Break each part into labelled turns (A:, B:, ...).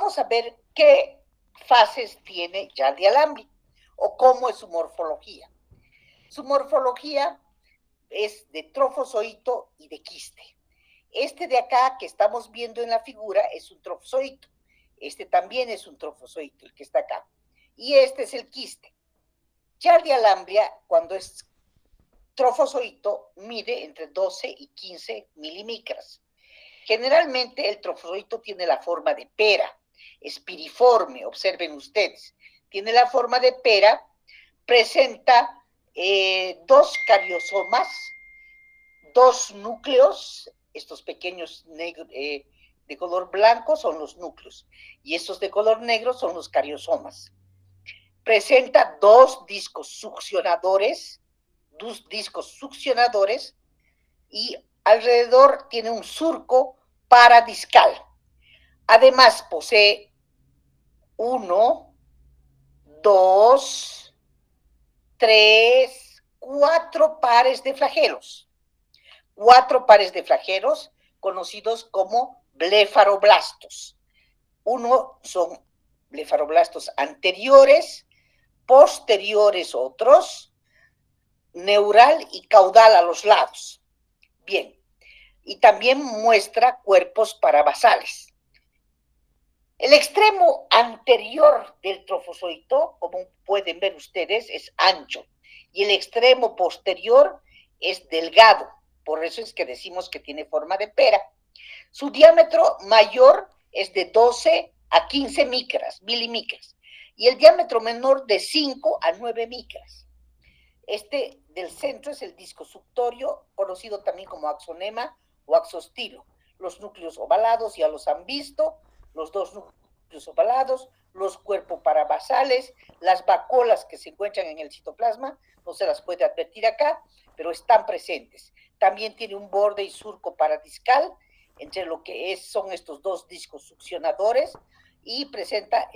A: vamos a ver qué fases tiene Yardi o cómo es su morfología. Su morfología es de trofozoito y de quiste. Este de acá que estamos viendo en la figura es un trofozoito. Este también es un trofozoito, el que está acá. Y este es el quiste. Yardi cuando es trofozoito, mide entre 12 y 15 milimicras. Generalmente el trofozoito tiene la forma de pera, espiriforme, observen ustedes. Tiene la forma de pera, presenta dos cariosomas, dos núcleos, estos pequeños de color blanco son los núcleos, y estos de color negro son los cariosomas. Presenta dos discos succionadores y alrededor tiene un surco paradiscal. Además posee 1, 2, 3, 4 pares de flagelos. 4 pares de flagelos conocidos como blefaroblastos. Uno son blefaroblastos anteriores, posteriores otros, neural y caudal a los lados. Bien, y también muestra cuerpos parabasales. El extremo anterior del trofozoito, como pueden ver ustedes, es ancho y el extremo posterior es delgado. Por eso es que decimos que tiene forma de pera. Su diámetro mayor es de 12 a 15 milimicras y el diámetro menor de 5 a 9 micras. Este del centro es el disco suctorio, conocido también como axonema o axostilo. Los núcleos ovalados ya los han visto, los dos núcleos ovalados, los cuerpos parabasales, las vacuolas que se encuentran en el citoplasma, no se las puede advertir acá, pero están presentes. También tiene un borde y surco paradiscal entre lo que son estos dos discos succionadores y presenta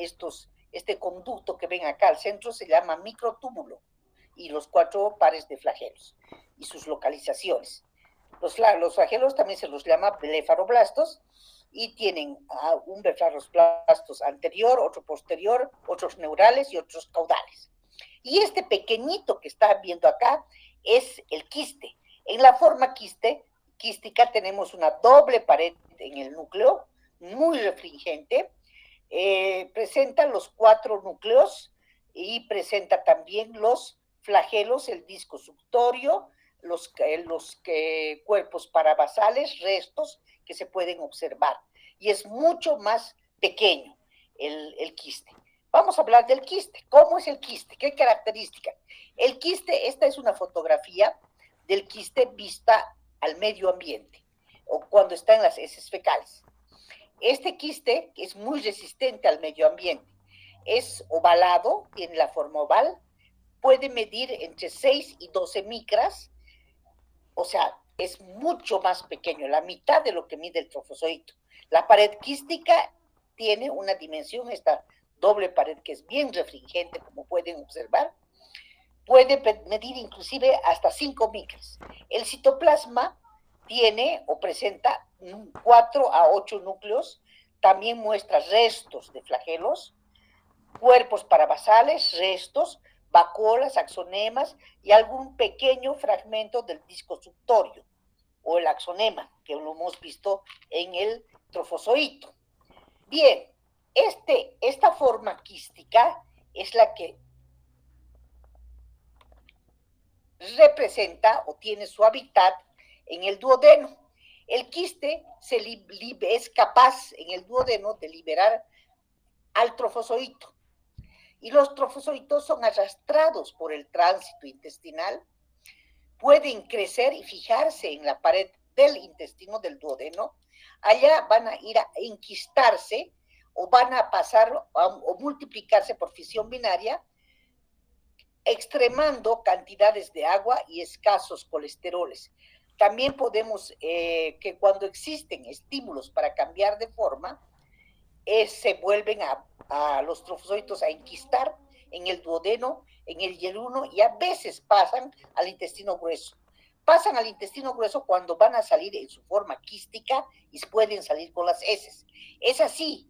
A: este conducto que ven acá al centro, se llama microtúbulo, y los 4 pares de flagelos y sus localizaciones. Los flagelos también se los llama blefaroblastos y tienen un blefaroblastos anterior, otro posterior, otros neurales y otros caudales. Y este pequeñito que están viendo acá es el quiste. En la forma quística tenemos una doble pared en el núcleo, muy refringente, presenta los 4 núcleos y presenta también los flagelos, el disco suctorio, los cuerpos parabasales, restos que se pueden observar. Y es mucho más pequeño el quiste. Vamos a hablar del quiste. ¿Cómo es el quiste? ¿Qué características? El quiste, esta es una fotografía del quiste vista al medio ambiente o cuando está en las heces fecales. Este quiste es muy resistente al medio ambiente. Es ovalado, tiene la forma oval, puede medir entre 6 y 12 micras, o sea, es mucho más pequeño, la mitad de lo que mide el trofozoito. La pared quística tiene una dimensión, esta doble pared que es bien refringente, como pueden observar, puede medir inclusive hasta 5 micras. El citoplasma tiene o presenta 4 a 8 núcleos, también muestra restos de flagelos, cuerpos parabasales, restos, vacuolas, axonemas y algún pequeño fragmento del disco suctorio o el axonema, que lo hemos visto en el trofozoito. Bien, esta forma quística es la que representa o tiene su hábitat en el duodeno. El quiste es capaz en el duodeno de liberar al trofozoito. Y los trofozoitos son arrastrados por el tránsito intestinal, pueden crecer y fijarse en la pared del intestino del duodeno, allá van a ir a enquistarse o van a pasar o multiplicarse por fisión binaria, extremando cantidades de agua y escasos colesteroles. También podemos, que cuando existen estímulos para cambiar de forma, se vuelven a los trofozoitos a enquistar en el duodeno, en el yeluno y a veces pasan al intestino grueso. Pasan al intestino grueso cuando van a salir en su forma quística y pueden salir con las heces. Es así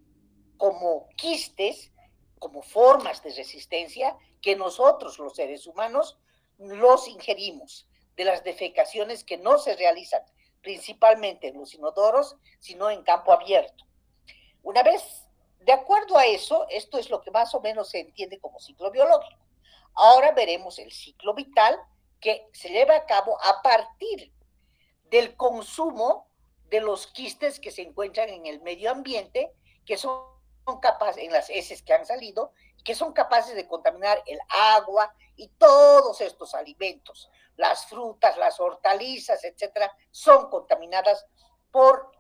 A: como quistes, como formas de resistencia que nosotros, los seres humanos, los ingerimos de las defecaciones que no se realizan principalmente en los inodoros, sino en campo abierto. Una vez, de acuerdo a eso, esto es lo que más o menos se entiende como ciclo biológico. Ahora veremos el ciclo vital que se lleva a cabo a partir del consumo de los quistes que se encuentran en el medio ambiente, que son capaces, en las heces que han salido, que son capaces de contaminar el agua y todos estos alimentos, las frutas, las hortalizas, etcétera, son contaminadas por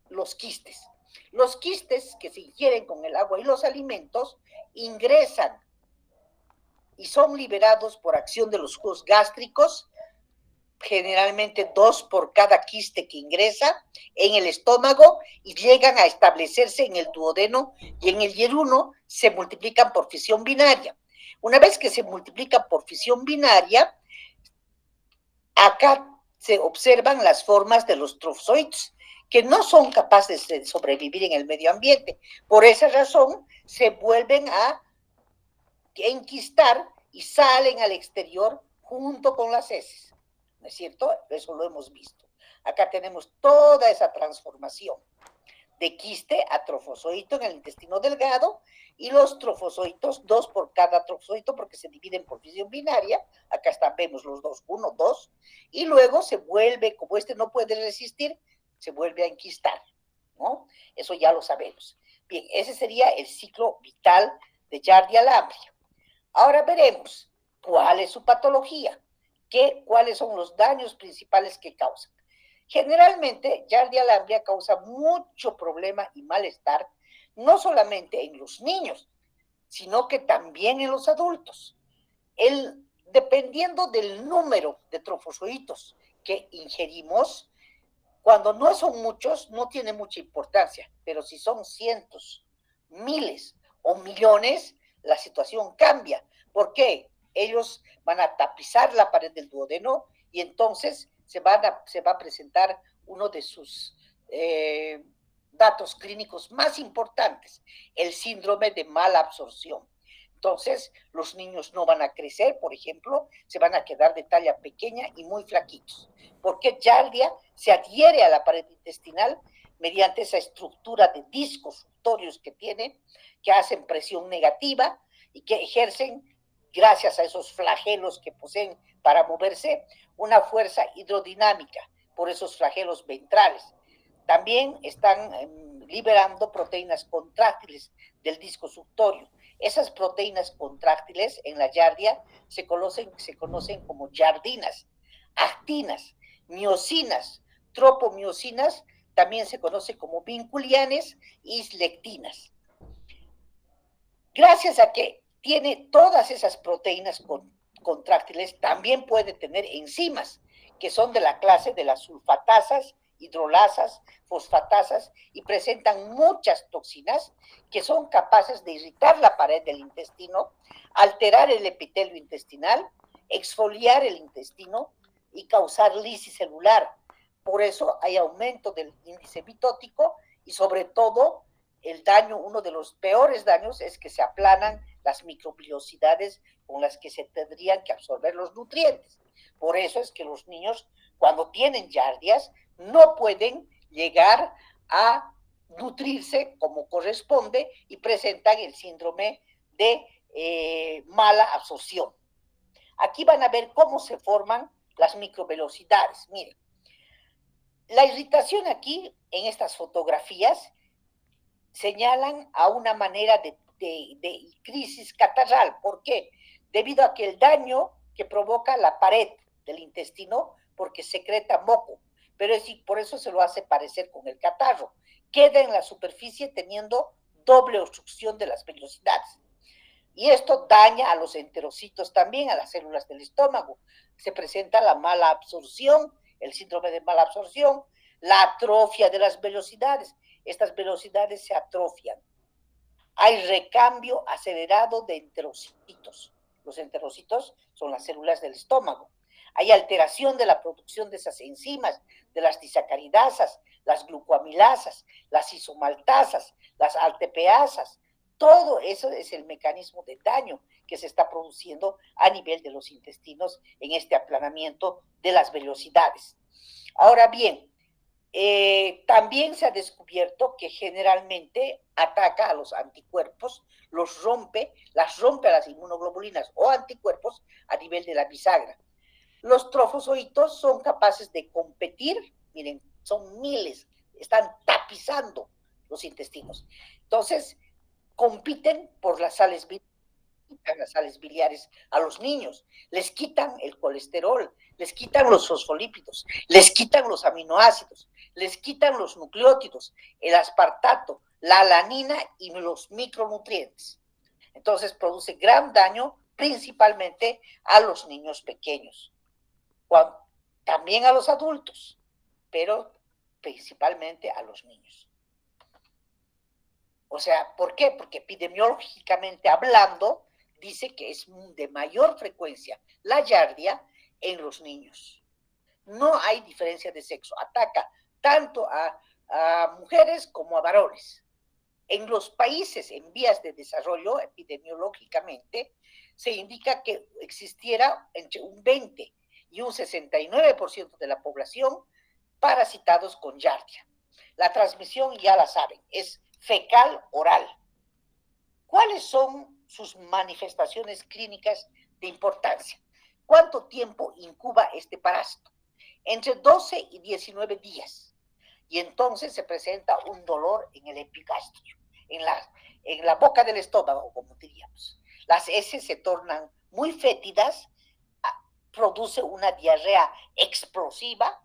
A: los quistes. Los quistes que se ingieren con el agua y los alimentos ingresan y son liberados por acción de los jugos gástricos, generalmente 2 por cada quiste que ingresa en el estómago, y llegan a establecerse en el duodeno, y en el yeruno se multiplican por fisión binaria. Una vez que se multiplican por fisión binaria, acá se observan las formas de los trofozoitos, que no son capaces de sobrevivir en el medio ambiente. Por esa razón, se vuelven a enquistar y salen al exterior junto con las heces. ¿No es cierto? Eso lo hemos visto. Acá tenemos toda esa transformación de quiste a trofozoito en el intestino delgado, y los trofozoitos, 2 por cada trofozoito, porque se dividen por fisión binaria. Acá están, vemos los dos, 1, 2, y luego se vuelve, como este no puede resistir, se vuelve a enquistar, ¿no? Eso ya lo sabemos. Bien, ese sería el ciclo vital de Giardia lamblia. Ahora veremos cuál es su patología, cuáles son los daños principales que causan. Generalmente, Giardia lamblia causa mucho problema y malestar, no solamente en los niños, sino que también en los adultos. Dependiendo del número de trofozoitos que ingerimos, cuando no son muchos, no tiene mucha importancia, pero si son cientos, miles o millones, la situación cambia. ¿Por qué? Ellos van a tapizar la pared del duodeno, y entonces se va a presentar uno de sus datos clínicos más importantes, el síndrome de mala absorción. Entonces, los niños no van a crecer, por ejemplo, se van a quedar de talla pequeña y muy flaquitos, porque Giardia se adhiere a la pared intestinal mediante esa estructura de discos suctorios que tiene, que hacen presión negativa y que ejercen, gracias a esos flagelos que poseen para moverse, una fuerza hidrodinámica por esos flagelos ventrales. También están liberando proteínas contráctiles del disco suctorio. Esas proteínas contráctiles en la giardia se conocen como giardinas, actinas, miocinas, tropomiocinas, también se conoce como vinculianes y lectinas. Gracias a que tiene todas esas proteínas contráctiles, también puede tener enzimas, que son de la clase de las sulfatasas, hidrolasas, fosfatasas, y presentan muchas toxinas que son capaces de irritar la pared del intestino, alterar el epitelio intestinal, exfoliar el intestino y causar lisis celular. Por eso hay aumento del índice mitótico, y sobre todo el daño, uno de los peores daños, es que se aplanan las microbiliosidades con las que se tendrían que absorber los nutrientes. Por eso es que los niños, cuando tienen giardias, no pueden llegar a nutrirse como corresponde y presentan el síndrome de mala absorción. Aquí van a ver cómo se forman las microvelocidades. Miren, la irritación aquí en estas fotografías señalan a una manera de crisis catarral. ¿Por qué? Debido a que el daño que provoca la pared del intestino, porque secreta moco, pero por eso se lo hace parecer con el catarro. Queda en la superficie teniendo doble obstrucción de las velocidades. Y esto daña a los enterocitos también, a las células del estómago. Se presenta la mala absorción, el síndrome de mala absorción, la atrofia de las velocidades. Estas velocidades se atrofian. Hay recambio acelerado de enterocitos. Los enterocitos son las células del estómago. Hay alteración de la producción de esas enzimas, de las disacaridasas, las glucoamilasas, las isomaltasas, las altepeasas. Todo eso es el mecanismo de daño que se está produciendo a nivel de los intestinos en este aplanamiento de las velocidades. Ahora bien, también se ha descubierto que generalmente ataca a los anticuerpos, las rompe a las inmunoglobulinas o anticuerpos a nivel de la bisagra. Los trofozoitos son capaces de competir, miren, son miles, están tapizando los intestinos. Entonces, compiten por las sales biliares a los niños, les quitan el colesterol, les quitan los fosfolípidos, les quitan los aminoácidos, les quitan los nucleótidos, el aspartato, la alanina y los micronutrientes. Entonces produce gran daño principalmente a los niños pequeños, también a los adultos, pero principalmente a los niños. O sea, ¿por qué? Porque epidemiológicamente hablando, dice que es de mayor frecuencia la giardia en los niños. No hay diferencia de sexo, ataca tanto a mujeres como a varones. En los países en vías de desarrollo, epidemiológicamente, se indica que existiera entre un 20 y un 69% de la población parasitados con giardia. La transmisión, ya la saben, es fecal oral. ¿Cuáles son sus manifestaciones clínicas de importancia? ¿Cuánto tiempo incuba este parásito? Entre 12 y 19 días. Y entonces se presenta un dolor en el epigastrio, en la boca del estómago, como diríamos. Las heces se tornan muy fétidas, produce una diarrea explosiva,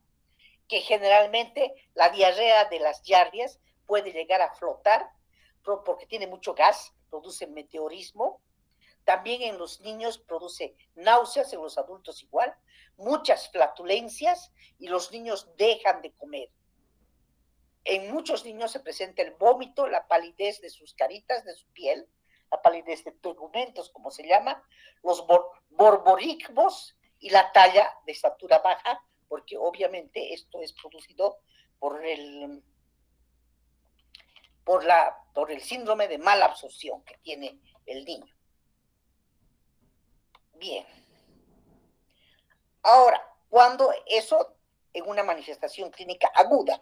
A: que generalmente la diarrea de las giardias puede llegar a flotar porque tiene mucho gas, produce meteorismo. También en los niños produce náuseas, en los adultos igual, muchas flatulencias y los niños dejan de comer. En muchos niños se presenta el vómito, la palidez de sus caritas, de su piel, la palidez de tegumentos, como se llama, los borborigmos y la talla de estatura baja, porque obviamente esto es producido por el síndrome de mala absorción que tiene el niño. Bien. Ahora, cuando eso en una manifestación clínica aguda,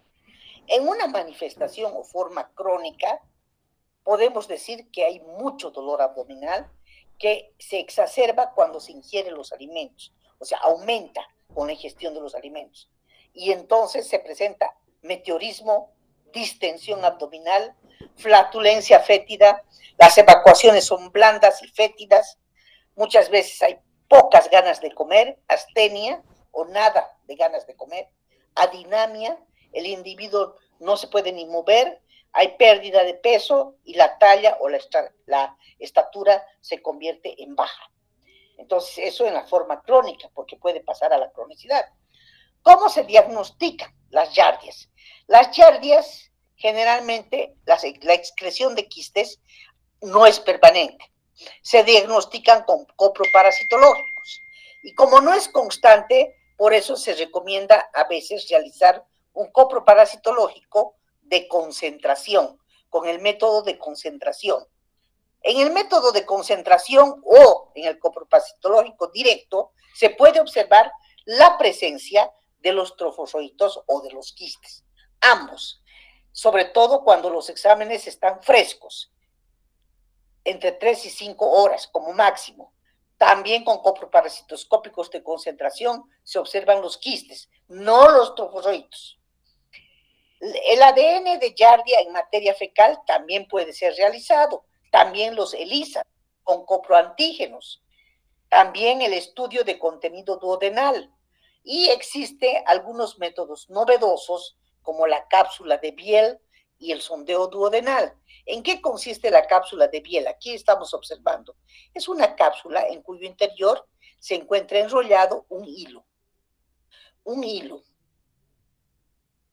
A: en una manifestación o forma crónica, podemos decir que hay mucho dolor abdominal que se exacerba cuando se ingieren los alimentos, o sea, aumenta con la ingestión de los alimentos. Y entonces se presenta meteorismo, distensión abdominal, flatulencia fétida, las evacuaciones son blandas y fétidas, muchas veces hay pocas ganas de comer, astenia o nada de ganas de comer, adinamia, el individuo no se puede ni mover, hay pérdida de peso y la talla o la estatura se convierte en baja. Entonces, eso en la forma crónica, porque puede pasar a la cronicidad. ¿Cómo se diagnostican las giardias? Las giardias, generalmente, la excreción de quistes no es permanente. Se diagnostican con coproparasitológicos. Y como no es constante, por eso se recomienda a veces realizar un coproparasitológico de concentración, con el método de concentración. En el método de concentración o en el coproparasitológico directo, se puede observar la presencia de los trofozoitos o de los quistes, ambos, sobre todo cuando los exámenes están frescos, entre 3 y 5 horas como máximo. También con coproparasitoscópicos de concentración se observan los quistes, no los trofozoitos. El ADN de giardia en materia fecal también puede ser realizado, también los ELISA con coproantígenos, también el estudio de contenido duodenal, y existe algunos métodos novedosos como la cápsula de Biel y el sondeo duodenal. ¿En qué consiste la cápsula de Biel? Aquí estamos observando. Es una cápsula en cuyo interior se encuentra enrollado un hilo. Un hilo.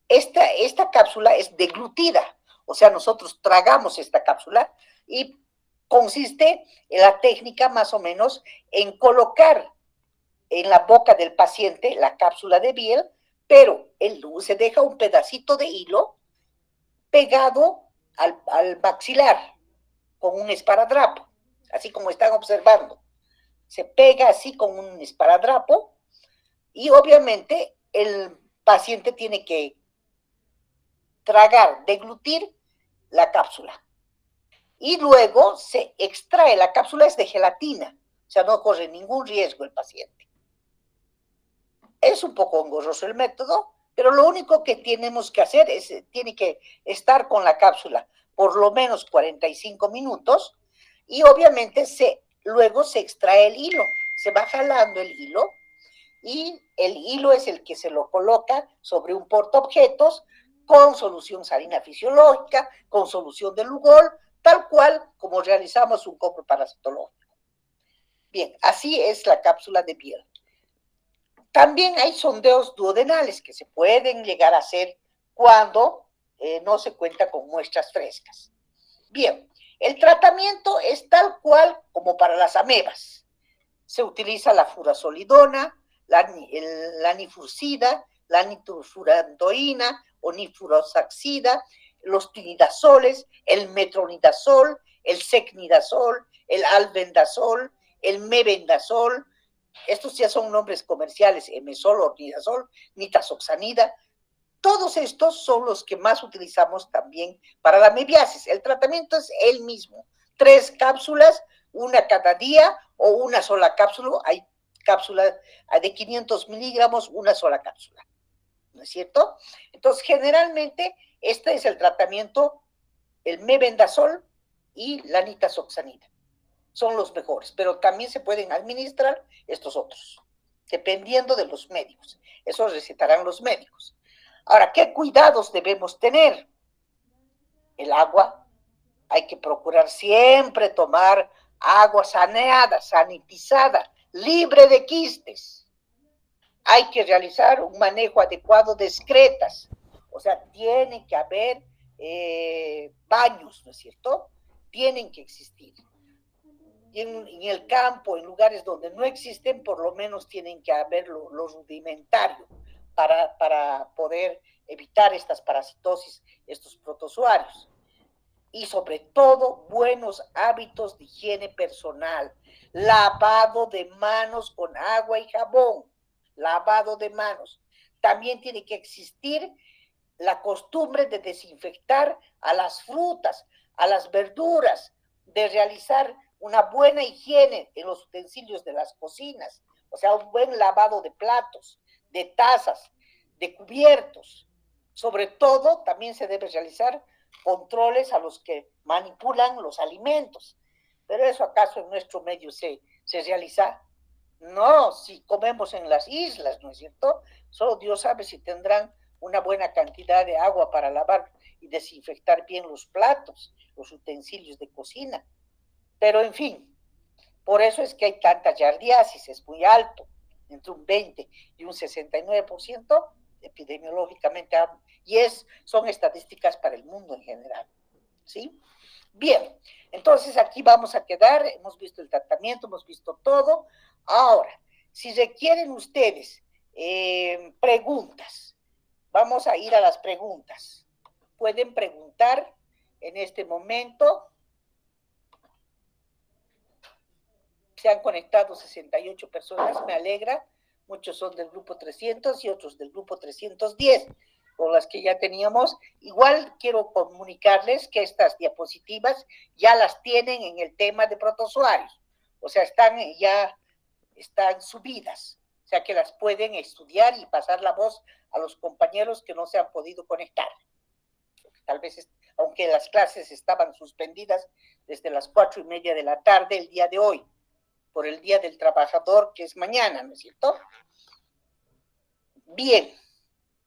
A: Esta cápsula es deglutida, o sea, nosotros tragamos esta cápsula y consiste en la técnica más o menos en colocar en la boca del paciente la cápsula de Biel pero se deja un pedacito de hilo pegado al maxilar con un esparadrapo, así como están observando. Se pega así con un esparadrapo y obviamente el paciente tiene que tragar, deglutir la cápsula. Y luego se extrae, la cápsula es de gelatina, o sea, no corre ningún riesgo el paciente. Es un poco engorroso el método, pero lo único que tenemos que hacer es, tiene que estar con la cápsula por lo menos 45 minutos y obviamente luego se extrae el hilo, se va jalando el hilo y el hilo es el que se lo coloca sobre un portaobjetos con solución salina fisiológica, con solución de Lugol, tal cual como realizamos un copro parasitológico. Bien, así es la cápsula de piel. También hay sondeos duodenales que se pueden llegar a hacer cuando no se cuenta con muestras frescas. Bien, el tratamiento es tal cual como para las amebas. Se utiliza la furazolidona, la nifurcida, la nitrofurantoína o nifurosaxida, los tinidazoles, el metronidazol, el secnidazol, el albendazol, el mebendazol. Estos ya son nombres comerciales, emesol, ornidazol, nitazoxanida. Todos estos son los que más utilizamos también para la mebiasis. El tratamiento es el mismo. 3 cápsulas, una cada día o una sola cápsula. Hay cápsulas de 500 miligramos, una sola cápsula. ¿No es cierto? Entonces, generalmente, este es el tratamiento, el mebendazol y la nitazoxanida. Son los mejores, pero también se pueden administrar estos otros, dependiendo de los médicos. Eso recetarán los médicos. Ahora, ¿qué cuidados debemos tener? El agua, hay que procurar siempre tomar agua saneada, sanitizada, libre de quistes. Hay que realizar un manejo adecuado de excretas, o sea, tiene que haber baños, ¿no es cierto? Tienen que existir. Y en el campo, en lugares donde no existen, por lo menos tienen que haber lo rudimentario para poder evitar estas parasitosis, estos protozoarios. Y sobre todo, buenos hábitos de higiene personal. Lavado de manos con agua y jabón. Lavado de manos. También tiene que existir la costumbre de desinfectar a las frutas, a las verduras, de realizar una buena higiene en los utensilios de las cocinas, o sea, un buen lavado de platos, de tazas, de cubiertos. Sobre todo, también se debe realizar controles a los que manipulan los alimentos. Pero eso acaso en nuestro medio se realiza. No, si comemos en las islas, ¿no es cierto? Solo Dios sabe si tendrán una buena cantidad de agua para lavar y desinfectar bien los platos, los utensilios de cocina. Pero en fin, por eso es que hay tanta yardiasis, es muy alto, entre un 20 y un 69% epidemiológicamente, y son estadísticas para el mundo en general, ¿sí? Bien, entonces aquí vamos a quedar, hemos visto el tratamiento, hemos visto todo. Ahora, si requieren ustedes preguntas, vamos a ir a las preguntas. Pueden preguntar en este momento. Se han conectado 68 personas, me alegra. Muchos son del grupo 300 y otros del grupo 310, con las que ya teníamos. Igual quiero comunicarles que estas diapositivas ya las tienen en el tema de protozoarios. O sea, ya están subidas. O sea, que las pueden estudiar y pasar la voz a los compañeros que no se han podido conectar. Tal vez, aunque las clases estaban suspendidas desde las 4:30 de la tarde el día de hoy, por el Día del Trabajador, que es mañana, ¿no es cierto? Bien,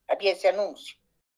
A: había ese anuncio.